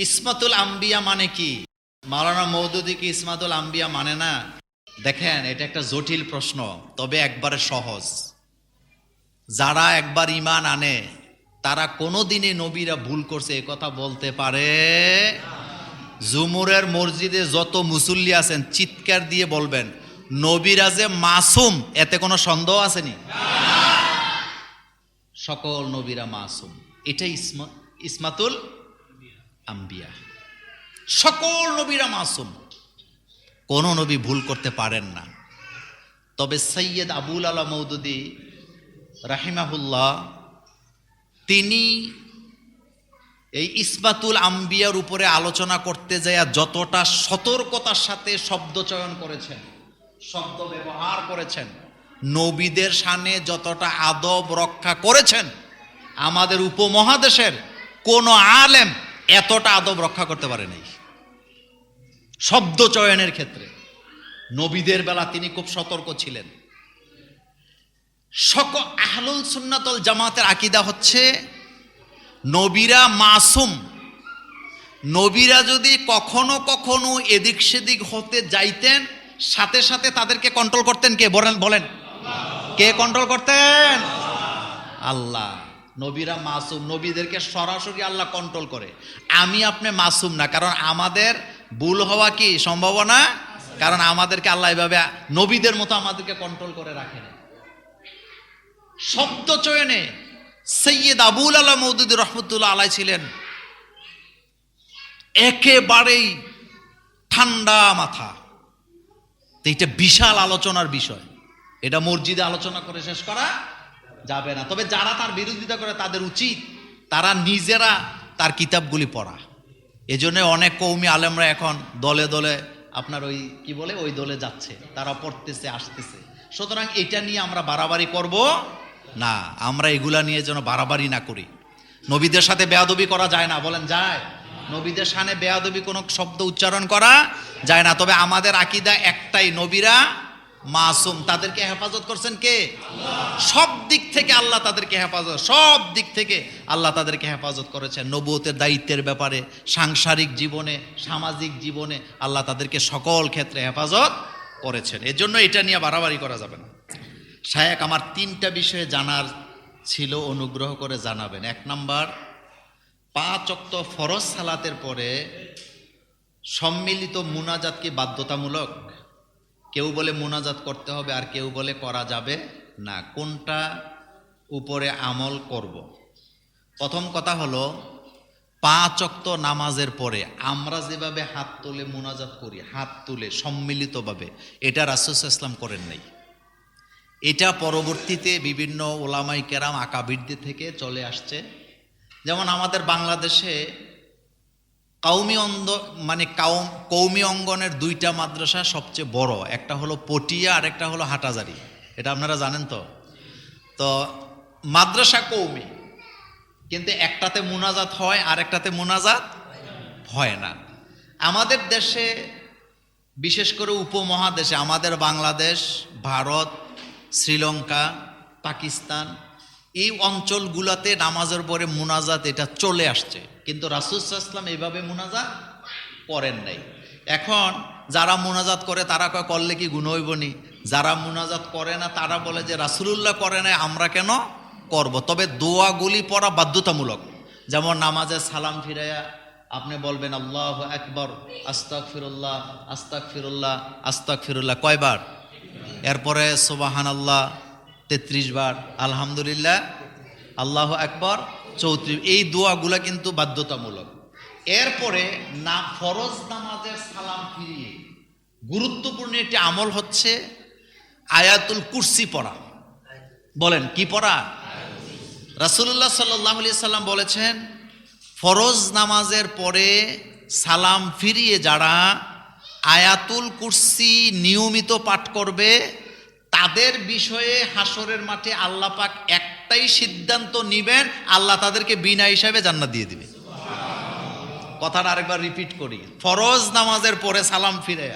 ইসমাতুল আম্বিয়া মানে কি? মাওলানা মওদুদি কি ইসমাতুল আম্বিয়া মানে না? দেখেন, এটা একটা জটিল প্রশ্ন, তবে একবারে সহজ। যারা একবার ঈমান আনে তারা কোনোদিনই নবীরা ভুল করছে এ কথা বলতে পারে। জুমুরের মসজিদে যত মুসল্লি আছেন চিৎকার দিয়ে বলবেন, নবীরা যে মাসুম, এতে কোনো সন্দেহ আসেনি? সকল নবীরা মাসুম, এটাই ইসমাতুল আম্বিয়া। সকল নবীরা মাসুম, কোন নবী ভুল করতে পারেন না। তবে সৈয়দ আবুল আলা মওদুদি রাহিমাহুল্লাহ তিনি এই ইসমাতুল আম্বিয়ার উপরে আলোচনা করতে যায় যতটা সতর্কতার সাথে শব্দ চয়ন করেছেন, শব্দ ব্যবহার করেছেন, নবীদের শানে যতটা আদব রক্ষা করেছেন, আমাদের উপমহাদেশের কোন আলেম এতটা আদব রক্ষা করতে পারে নাই। শব্দ চয়নের ক্ষেত্রে নবীদের বেলা তিনি খুব সতর্ক ছিলেন। আহলুল সুন্নাত ওয়াল জামাতের আকীদা হচ্ছে নবীরা মাসুম। নবীরা যদি কখনো কখনো এদিক সেদিক হতে যাইতেন, সাথে সাথে তাদেরকে কন্ট্রোল করতেন কে? বলেন কে কন্ট্রোল করতেন? আল্লাহ। নবীরা মাসুম, নবীদেরকে সরাসরি আল্লাহ কন্ট্রোল করে। আমি আপনি মাসুম না, কারণ আমাদের ভুল হওয়া কি সম্ভাবনা, কারণ আমাদেরকে আল্লাহ এভাবে নবীদের মতো আমাদেরকে কন্ট্রোল করে রাখেন। শব্দ চয়নে সৈয়দ আবুল আলা মওদুদি রহমতুল্লাহ আলাই ছিলেন একেবারেই ঠান্ডা মাথা। এটা বিশাল আলোচনার বিষয়, এটা মসজিদে আলোচনা করে শেষ করা যাবে না। তবে যারা তার বিরোধিতা করে তাদের উচিত তারা নিজেরা তার কিতাবগুলি পড়া। এজন্য অনেক কওমি আলেমরা এখন দলে দলে আপনার ওই কি বলে ওই দলে যাচ্ছে, তারা পড়তেছে আসতেছে। সুতরাং এটা নিয়ে আমরা বাড়াবাড়ি করব না, আমরা এগুলা নিয়ে যেন বাড়াবাড়ি না করি। নবীদের সাথে বেয়াদবি করা যায় না, বলেন যায়? নবীদের শানে বেয়াদবি কোনো শব্দ উচ্চারণ করা যায় না। তবে আমাদের আকীদা একটাই, নবীরা মাসুম, তাদেরকে হেফাজত করছেন কে? সব দিক থেকে আল্লাহ তাদেরকে হেফাজত, সব দিক থেকে আল্লাহ তাদেরকে হেফাজত করেছেন। নবুয়তের দায়িত্বের ব্যাপারে, সাংসারিক জীবনে, সামাজিক জীবনে আল্লাহ তাদেরকে সকল ক্ষেত্রে হেফাজত করেছেন। এজন্য এটা নিয়ে বাড়াবাড়ি করা যাবে না। শায়েখ, আমার 3টা বিষয়ে জানার ছিল, অনুগ্রহ করে জানাবেন। 1 নাম্বার, 5 ওয়াক্ত ফরজ সালাতের পরে সম্মিলিত মুনাজাত কি বাধ্যতামূলক? কেউ বলে মুনাজাত করতে হবে, আর কেউ বলে করা যাবে না। কোনটা উপরে আমল করব? প্রথম কথা হলো, 5 ওয়াক্ত নামাজের পরে আমরা যেভাবে হাত তুলে মুনাজাত করি, হাত তুলে সম্মিলিতভাবে, এটা রাসূল সাল্লাল্লাহু আলাইহি ওয়াসাল্লাম করেন নাই। এটা পরবর্তীতে বিভিন্ন ওলামায়ে কেরাম আকাবিরদের থেকে চলে আসছে। যেমন আমাদের বাংলাদেশে কওমি অঙ্গনের 2টা মাদ্রাসা সবচেয়ে বড়, একটা হলো পটিয়া আর একটা হলো হাটাজারি। এটা আপনারা জানেন তো? তো মাদ্রাসা কওমি, কিন্তু একটাতে মুনাজাত হয় আর একটাতে মুনাজাত হয় না। আমাদের দেশে, বিশেষ করে উপমহাদেশে, আমাদের বাংলাদেশ, ভারত, শ্রীলঙ্কা, পাকিস্তান, এই অঞ্চলগুলোতে নামাজের পরে মুনাজাত এটা চলে আসছে, কিন্তু রাসূল সাল্লাল্লাহু আলাইহি ওয়াসাল্লাম এইভাবে মুনাজাত করেন নাই। এখন যারা মুনাজাত করে তারা কয় করলে কি গুনাহ হইব নি? যারা মুনাজাত করে না তারা বলে যে রাসূলুল্লাহ করে নাই, আমরা কেন করব? তবে দোয়াগুলি পড়া বাধ্যতামূলক। যেমন নামাজে সালাম ফিরাইয়া আপনি বলবেন আল্লাহু আকবার, আস্তাগফিরুল্লাহ আস্তাগফিরুল্লাহ আস্তাগফিরুল্লাহ কয়বার? এরপরে সুবহানাল্লাহ 33 বার, আলহামদুলিল্লাহ, আল্লাহু আকবার 34। এই দোয়াগুলা কিন্তু বাধ্যতামূলক। এরপরে না ফরজ নামাজের সালাম ফিরিয়ে গুরুত্বপূর্ণ একটি আমল হচ্ছে আয়াতুল কুরসি পড়া। বলেন কি পড়া? রাসূলুল্লাহ সাল্লাল্লাহু আলাইহি সাল্লাম বলেছেন, ফরজ নামাজের পরে সালাম ফিরিয়ে যারা আয়াতুল কুরসি নিয়মিত পাঠ করবে তাদের বিষয়ে হাসরের মাঠে আল্লাহ পাক একটাই সিদ্ধান্ত নিবেন, আল্লাহ তাদেরকে বিনা হিসাবে জান্নাত দিয়ে দিবে। কথাটা আরেকবার রিপিট করি, ফরজ নামাজের পরে সালাম ফিরে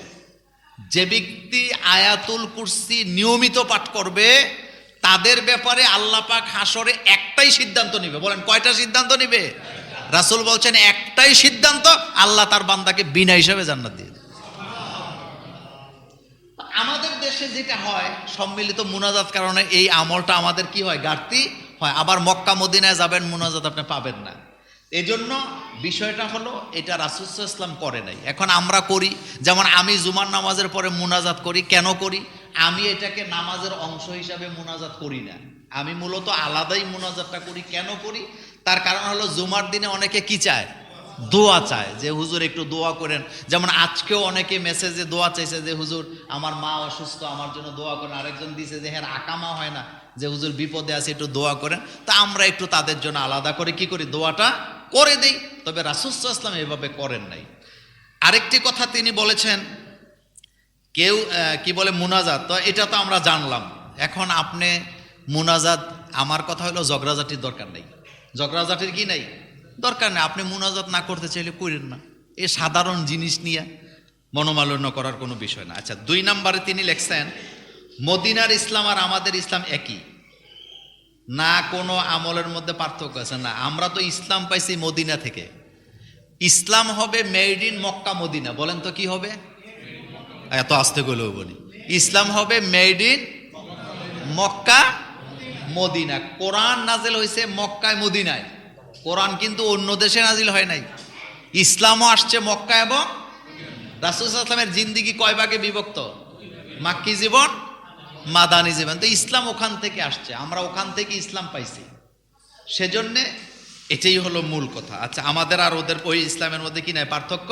যে ব্যক্তি আয়াতুল কুরসি নিয়মিত পাঠ করবে তাদের ব্যাপারে আল্লাহ পাক হাসরে একটাই সিদ্ধান্ত নিবে। বলেন কয়টা সিদ্ধান্ত নিবে? রাসূল বলছেন একটাই সিদ্ধান্ত, আল্লাহ তার বান্দাকে বিনা হিসাবে জান্নাত দিয়ে দেয়। আমাদের দেশে যেটা হয়, সম্মিলিত মুনাজাত কারণে এই আমলটা আমাদের কি হয়, ঘাটতি হয়। আবার মক্কা মদিনায় যাবেন, মুনাজাত আপনি পাবেন না। এই জন্য বিষয়টা হলো এটা রাসূল সাল্লাল্লাহু আলাইহি ওয়াসাল্লাম করে নাই, এখন আমরা করি। যেমন আমি জুমার নামাজের পরে মুনাজাত করি, কেন করি? আমি এটাকে নামাজের অংশ হিসাবে মুনাজাত করি না, আমি মূলত আলাদাই মুনাজাতটা করি। কেন করি? তার কারণ হলো জুমার দিনে অনেকে কি চায়, দোয়া চায়, যে হুজুর একটু দোয়া করেন। যেমন আজকেও অনেকে মেসেজে দোয়া চাইছে যে হুজুর আমার মা অসুস্থ, আমার জন্য দোয়া করেন। আরেকজন দিছে যে হ্যাঁ আকামা হয় না, যে হুজুর বিপদে আছে একটু দোয়া করেন। তা আমরা একটু তাদের জন্য আলাদা করে কি করি, দোয়াটা করে দেই। তবে রাসূল সাল্লাল্লাহু আলাইহি ওয়াসাল্লাম এভাবে করেন নাই। আরেকটি কথা তিনি বলেছেন, কেউ কি বলে মুনাজাত, তো এটা তো আমরা জানলাম। এখন আপনি মুনাজাত, আমার কথা হলো ঝগড়াঝাটির দরকার নেই, ঝগড়াঝাটির কি নাই দরকার নেই। আপনি মুনাজাত না করতে চাইলে করেন না, এ সাধারণ জিনিস নিয়ে মনোমালিন্য করার কোনো বিষয় না। আচ্ছা, 2 নম্বরে তিনি লিখছেন, মদিনার ইসলাম আর আমাদের ইসলাম একই না, কোনো আমলের মধ্যে পার্থক্য আছে না। আমরা তো ইসলাম পাইছি মদিনা থেকে, ইসলাম হবে মেড ইন মক্কা মদিনা। বলেন তো কি হবে? এত আস্তে গেলেও বলি, ইসলাম হবে মেড ইন মক্কা মদিনা। কোরআন নাজিল হয়েছে মক্কায় মদিনায়, কোরআন কিন্তু অন্য দেশে নাজিল হয় নাই। ইসলামও আসছে মক্কা এবং রাসূল সাল্লাল্লাহু আলাইহি ওয়াসাল্লামের জিন্দেগি কয় ভাগে বিভক্ত, মাক্কি জীবন, মাদানী জীবন। তো ইসলাম ওখান থেকে আসছে, আমরা ওখান থেকে ইসলাম পাইছি, সেজন্যে এটাই হলো মূল কথা। আচ্ছা, আমাদের আর ওদের ওই ইসলামের মধ্যে কি নাই, পার্থক্য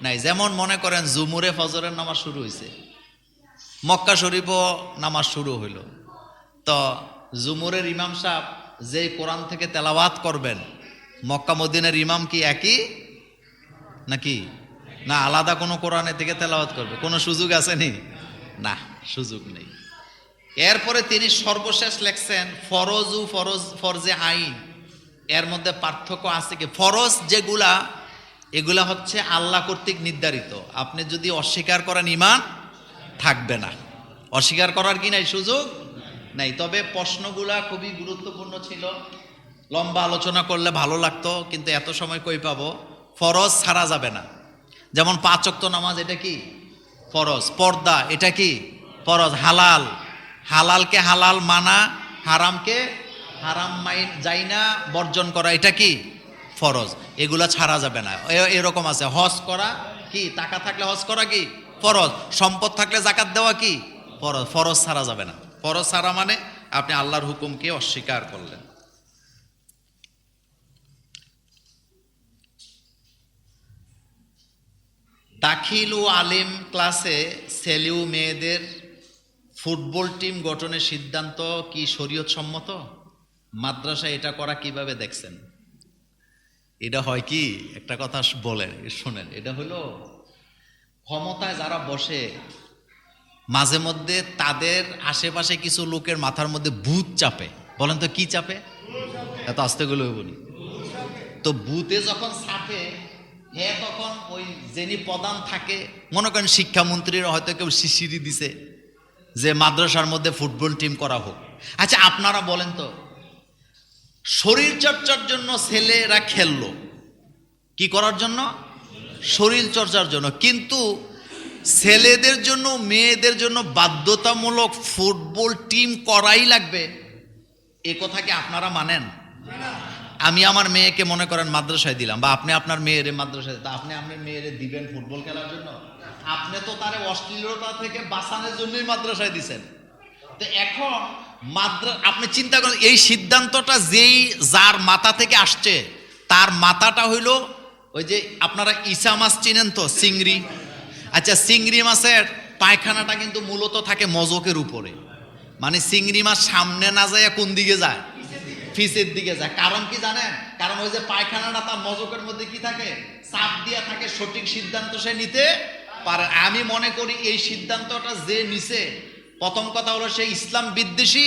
নাই। যেমন মনে করেন জুমুরে ফজরের নামাজ শুরু হয়েছে, মক্কা শরীফও নামাজ শুরু হইল, তো জুমুরের ইমাম সাহেব যে কোরআন থেকে তেলাওয়াত করবেন, মক্কা মদিনার ইমাম কি একই নাকি না আলাদা কোনো কোরআনের থেকে তেলাওয়াত করবে? কোনো সুযোগ আছে নি? না, সুযোগ নেই। এরপরে তিনি সর্বশেষ লেখছেন ফরজে আইন, এর মধ্যে পার্থক্য আছে কি? ফরজ যেগুলা, এগুলা হচ্ছে আল্লাহ কর্তৃক নির্ধারিত, আপনি যদি অস্বীকার করেন ইমান থাকবে না, অস্বীকার করার কি নাই, সুযোগ নাই। তবে প্রশ্নগুলা খুবই গুরুত্বপূর্ণ ছিল, লম্বা আলোচনা করলে ভালো লাগতো, কিন্তু এত সময় কই পাবো। ফরজ ছাড়া যাবে না, যেমন 5 ওয়াক্ত নামাজ, এটা কি ফরজ। পর্দা, এটা কি ফরজ। হালাল, হালালকে হালাল মানা, হারামকে হারাম যাই না বর্জন করা, এটা কি ফরজ। এগুলা ছাড়া যাবে না। এরকম আছে হজ করা, কি টাকা থাকলে হজ করা কি ফরজ, সম্পদ থাকলে যাকাত দেওয়া কি ফরজ। ফরজ ছাড়া যাবে না। ফরজ ছাড়া মানে আপনি আল্লাহর হুকুমকে অস্বীকার করলেন। দাখিল ও আলিম ক্লাসে ছেলে ও মেয়েদের ফুটবল টিম গঠনের সিদ্ধান্ত কি শরীয়ত সম্মত? মাদ্রাসায় এটা করা কিভাবে দেখছেন? এটা হয় কি, একটা কথা বলেন শোনেন, এটা হলো ক্ষমতায় যারা বসে মাঝে মধ্যে তাদের আশেপাশে কিছু লোকের মাথার মধ্যে ভূত চাপে। বলেন তো কি চাপে? এত আস্তে গুলো বলি তো, ভূতে যখন চাপে হ্যাঁ, তখন ওই যিনি প্রধান থাকে, মনে করেন শিক্ষামন্ত্রীর হয়তো কেউ শিশিরি দিছে যে মাদ্রাসার মধ্যে ফুটবল টিম করা হোক। আচ্ছা, আপনারা বলেন তো, শরীর চর্চার জন্য ছেলেরা খেললো, কি করার জন্য? শরীর চর্চার জন্য। কিন্তু ছেলেদের জন্য মেয়েদের জন্য বাধ্যতামূলক ফুটবল টিম করাই লাগবে, এ কথা কি আপনারা মানেন? আমি আমার মেয়েকে মনে করেন মাদ্রাসায় দিলাম, বা আপনি আপনার মেয়েরে মাদ্রাসায়, তা আপনি আপনার মেয়েরে দিবেন ফুটবল খেলার জন্য? আপনি তো তারে অশ্লীলতা থেকে বাঁচানোর জন্যই মাদ্রাসায় দিছেন। তো এখন আপনি চিন্তা করেন, এই সিদ্ধান্তটা যেই যার মাথা থেকে আসছে, তার মাথাটা হইল ওই যে আপনারা ইসা মাছ চিনেন তো, চিংড়ি। আচ্ছা, চিংড়ি মাছের পায়খানাটা কিন্তু মূলত থাকে মজকের উপরে, মানে চিংড়ি মাছ সামনে না যায়, কোন দিকে যায়? ফিসের দিকে যায়। কারণ কি জানেন? কারণ ওই যে পায়খানাটা তার মজকের মধ্যে কি থাকে, চাপ দিয়া থাকে, সঠিক সিদ্ধান্ত সে নিতে পারে। আমি মনে করি এই সিদ্ধান্তটা যে নিছে, প্রথম কথা হলো সে ইসলাম বিদ্বেষী।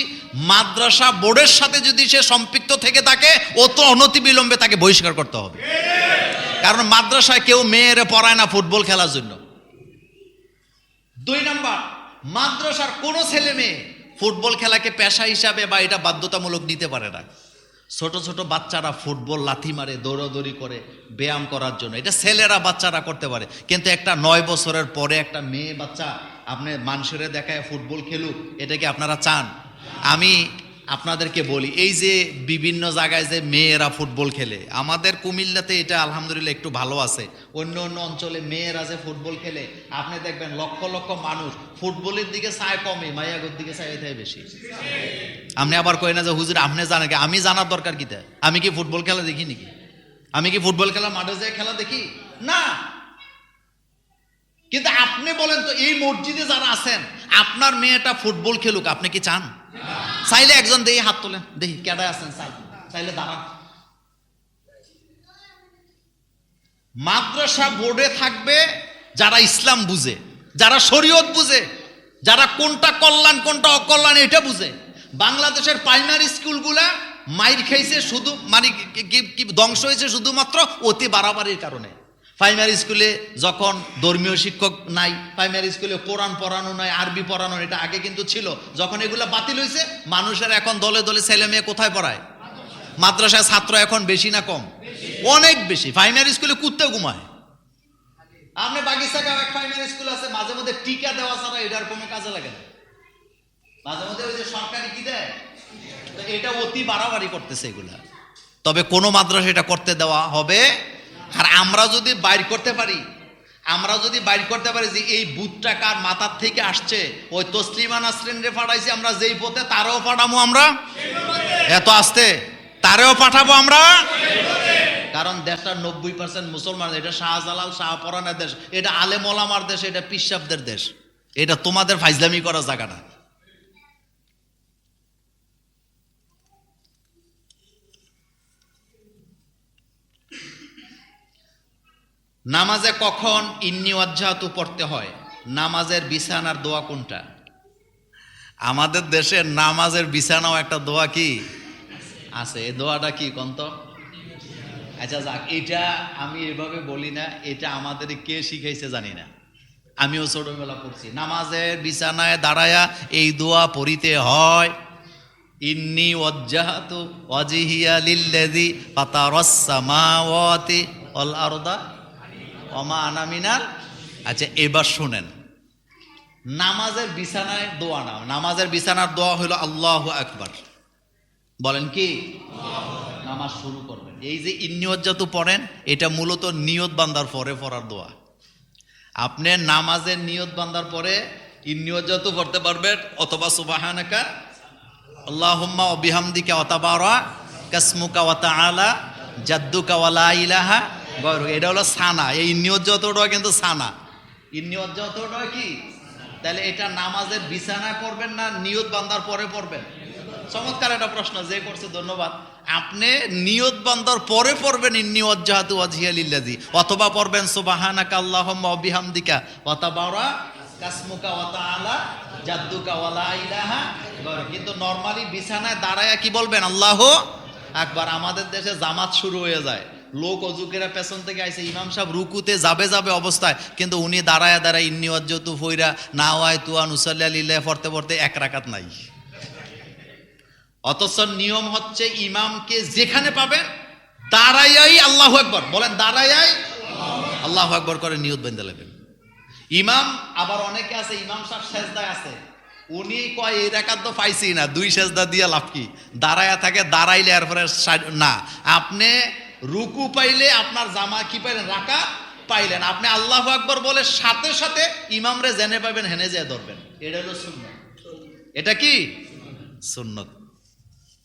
মাদ্রাসা বোর্ডের সাথে যদি সে সম্পৃক্ত থেকে থাকে, ও তো অনতিবিলম্বে তাকে বহিষ্কার করতে হবে। কারণ মাদ্রাসায় কেউ মেয়েরে পড়ায় না ফুটবল খেলার জন্য। 2 নাম্বার, মাদ্রাসার কোনো ছেলে মেয়ে ফুটবল খেলাকে পেশা হিসাবে বা এটা বাধ্যতামূলক নিতে পারে না। ছোট ছোট বাচ্চারা ফুটবল লাথি মারে, দৌড়াদৌড়ি করে ব্যায়াম করার জন্য, এটা ছেলেরা বাচ্চারা করতে পারে। কিন্তু একটা 9 বছরের পরে একটা মেয়ে বাচ্চা আপনি মানুষের দেখায় ফুটবল খেলুক, এটা কি আপনারা চান? আমি আপনাদেরকে বলি, এই যে বিভিন্ন জায়গায় যে মেয়েরা ফুটবল খেলে, আমাদের কুমিল্লাতে এটা আলহামদুলিল্লাহ একটু ভালো আছে। অন্য অন্য অঞ্চলে মেয়েরা যে ফুটবল খেলে, আপনি দেখবেন লক্ষ লক্ষ মানুষ ফুটবলের দিকে চায় কমে, মাইয়াগোর দিকে চায় বেশি। আপনি আবার কই না যে হুজুর আপনি জানেন কি? আমি জানার দরকার কি? আমি কি ফুটবল খেলা দেখি নাকি? আমি কি ফুটবল খেলা মাঠে যাই খেলা দেখি না? কিন্তু আপনি বলেন তো, এই মসজিদে যারা আছেন, আপনার মেয়েটা ফুটবল খেলুক, আপনি কি চান? চাইলে একজন দেখি হাত তোলেন, দেখি কেডায় আছেন, চাইলে দাঁড়ান। মাদ্রাসা বোর্ডে থাকবে যারা ইসলাম বুঝে, যারা শরীয়ত বুঝে, যারা কোনটা কল্যাণ কোনটা অকল্যাণ এটা বুঝে। বাংলাদেশের প্রাইমারি স্কুলগুলা মাইর খাইছে শুধু, মানে কি ধ্বংস হয়েছে শুধুমাত্র অতি বাড়াবাড়ির কারণে। প্রাইমারি স্কুলে যখন ধর্মীয় শিক্ষক নাই, প্রাইমারি স্কুলে কোরআন পড়ানো নয়, আরবি পড়ানো, এটা আগে কিন্তু ছিল। যখন এগুলো বাতিল হয়েছে, মানুষের এখন দলে দলে ছেলে মেয়ে কোথায় পড়ায়? মাদ্রাসায় ছাত্র এখন বেশি না কম? অনেক বেশি। প্রাইমারি স্কুলে কুত্তে ঘুমায়। আপনি বাগিচাগাঁও এক প্রাইমারি স্কুল আছে, মাঝে মধ্যে টিকা দেওয়া ছাড়া এটার কোনো কাজে লাগে না। মাঝে মধ্যে ওই যে সরকারি কি দেয়, তো এটা অতি বাড়াবাড়ি করতেছে এগুলা। তবে কোনো মাদ্রাসা এটা করতে দেওয়া হবে। আর আমরা যদি বাইর করতে পারি, যে এই বুথটা কার মাথার থেকে আসছে, ওই তসলিমা নাসরিন রে পাঠাইছি আমরা যেই পথে, তারেও পাঠাবো আমরা। এত আসতে তারেও পাঠাবো আমরা, কারণ দেশটার 90% মুসলমান। এটা শাহজালাল শাহপরানের দেশ, এটা আলেম ওলামার দেশ, এটা পিসাবদের দেশ। এটা তোমাদের ফাইজলামি করার জায়গা না। নামাজে কখন ইন্নী ওয়াজ্জাহাতু পড়তে হয়? নামাজের বিছানার দোয়া কোনটা? আমাদের দেশের নামাজের বিছানাও একটা দোয়া কি আছে? এই দোয়াটা কি কন্ত? আচ্ছা যাক, এটা আমি এভাবে বলি না, এটা আমাদের কে শিখাইছে জানি না। আমিও ছোটবেলা পড়ছি, নামাজের বিছানায় দাঁড়ায়া এই দোয়া পড়িতে হয়। ইন্নী ওয়াজ্জাহাতু ওয়াজহিয়া লিল্লাযী ফাতারাস সামাওয়াতি ওয়াল আরদা ওমা আনা মিনাল। আচ্ছা এবার শুনেন, নামাজের বিছানায় দোয়া না, নামাজের বিছানার দোয়া হলো আল্লাহু আকবার। বলেন কি? নামাজ শুরু করবেন, এই যে ইন্নী ওয়াজ্জাহাতু পড়েন, এটা মূলত নিয়ত বান্দার পরে পড়ার দোয়া। আপনি নামাজের নিয়ত বান্দার পরে ইন্নী ওয়াজ্জাহাতু পড়তে পারবেন, অথবা সুবহানাকা আল্লাহুম্মা ওয়া বিহামদিকা ওয়া তাবারাকা ইসমুকা ওয়া তাআলা জাদ্দুকা ওয়া লা ইলাহা গায়রুকা। এটা হলো সানা। এই ইন্নী ওয়াজ্জাহাতুটা কিন্তু সানা। ইন্নী ওয়াজ্জাহাতুটা কি? তাহলে এটা নামাজের বিছানায় পড়বেন না নিয়ত বান্দার পরে পড়বেন? চমৎকার একটা প্রশ্ন যে করছে, ধন্যবাদ। আপনি নিয়ত বান্দার পরে পড়বেন ইন্নী ওয়াজ্জাহাতু ওয়াজহিয়া লিল্লাযী, অথবা পড়বেন সুবহানাকা আল্লাহুম্মা ওয়া বিহামদিকা ওয়া তাবারাকা ইসমুকা ওয়া তাআলা জাদ্দুকা ওয়া লা ইলাহা গায়রুকা। কিন্তু নরমালি বিছানায় দাঁড়ায়া কি বলবেন? আল্লাহু আকবার। আমাদের দেশে জামাত শুরু হয়ে যায়, লোক অজুকেরা পেছন থেকে আইছে, ইমাম সাহেব রুকুতে যাবে অবস্থায়, কিন্তু উনি দাঁড়ায় ইন্নী ওয়াজ্জাহাতু ফইরা নাওয়াইতু আন উসাল্লি লিল্লাহি পড়তে পড়তে এক রাকাত নাই। অথচ নিয়ম হচ্ছে ইমামকে যেখানে পাবেন দাঁড়াইয়াই আল্লাহু আকবার বলেন, দাঁড়াইয়াই আল্লাহু আকবার করে নিয়ত বেঁধে নেবেন। ইমাম আবার অনেকে আছে, ইমাম সাহেব সেজদায় আছে, উনি কয় এই রাকাত তো পাইছি না, 2 সেজদা দিয়া লাভ কি? দাঁড়ায়া থাকে, দাঁড়াইলে এরপরে না। আপনি রুকু পাইলে আপনার জামা কি পাইলেন? রাকাত পাইলেন। আপনি আল্লাহু আকবার বলে সাথে সাথে ইমামরে জেনে পাবেন, হেনে যেয়ে ধরবেন। এটা হলো সুন্নাত। এটা কি সুন্নাত।